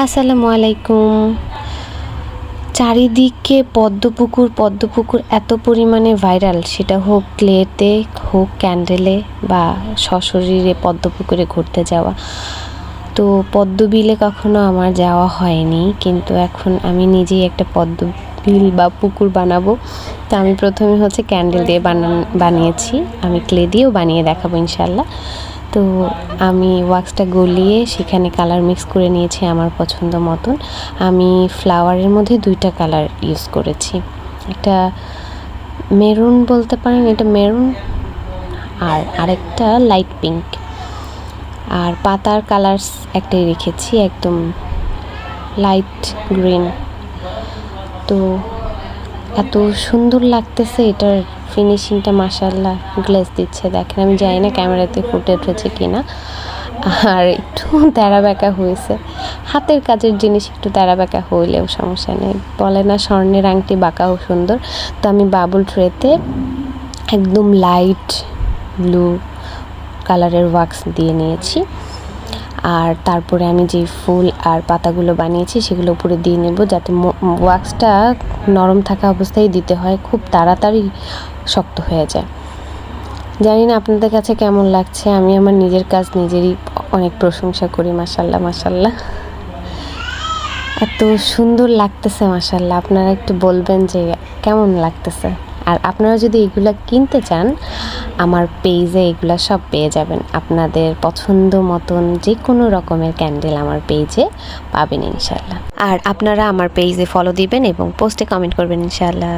আসসালামু আলাইকুম। চারিদিকে পদ্মপুকুর এত পরিমাণে ভাইরাল, সেটা হোক ক্লেতে, হোক ক্যান্ডেলে বা সশরীরে পদ্মপুকুরে ঘুরতে যাওয়া। তো পদ্মবিলে কখনো আমার যাওয়া হয়নি, কিন্তু এখন আমি নিজেই একটা পদ্মবিল বা পুকুর বানাবো। তো আমি প্রথমে ক্যান্ডেল দিয়ে বানিয়েছি, আমি ক্লে দিয়েও বানিয়ে দেখাবো ইনশাল্লাহ। তো আমি ওয়াক্সটা গলিয়ে সেখানে কালার মিক্স করে নিয়েছি আমার পছন্দ মতন। আমি ফ্লাওয়ারের মধ্যে দুইটা কালার ইউজ করেছি, একটা মেরুন বলতে পারেন, এটা মেরুন, আর আরেকটা লাইট পিঙ্ক। আর পাতার কালার একটাই রেখেছি, একদম লাইট গ্রিন। তো এত সুন্দর লাগতেছে, এটার ফিনিশিংটা মাশাআল্লাহ গ্লেজ দিচ্ছে। দেখেন, আমি জানি না ক্যামেরাতে ফুটে উঠেছে কিনা, আর একটু তেরা বেঁকা হয়েছে। হাতের কাজের জিনিস একটু তেরা বেঁকা হইলেও সমস্যা নেই, বলে না স্বর্ণের আংটি বাঁকাও সুন্দর। তো আমি বাবুল ট্রেতে একদম লাইট ব্লু কালারের ওয়াক্স দিয়ে নিয়েছি, আর তারপরে আমি যে ফুল আর পাতাগুলো বানিয়েছি সেগুলো উপরে দিয়ে নেব, যাতে ওয়াক্সটা নরম থাকা অবস্থায় দিতে হয়, খুব তাড়াতাড়ি শক্ত হয়ে যায়। জানি না আপনাদের কাছে কেমন লাগছে, আমি আমার নিজের কাজ নিজেরই অনেক প্রশংসা করি। মাশাল্লাহ মাশাল্লাহ, এত সুন্দর লাগতেছে মাশাল্লাহ। আপনারা একটু বলবেন যে কেমন লাগতেছে। আর আপনারা যদি এগুলো কিনতে চান, আমার পেজে এগুলো সব পেয়ে যাবেন। আপনাদের পছন্দ মতন যে কোনো রকমের ক্যান্ডেল আমার পেজে পাবেন ইনশাল্লাহ। আর আপনারা আমার পেজে ফলো দিবেন এবং পোস্টে কমেন্ট করবেন ইনশাল্লাহ।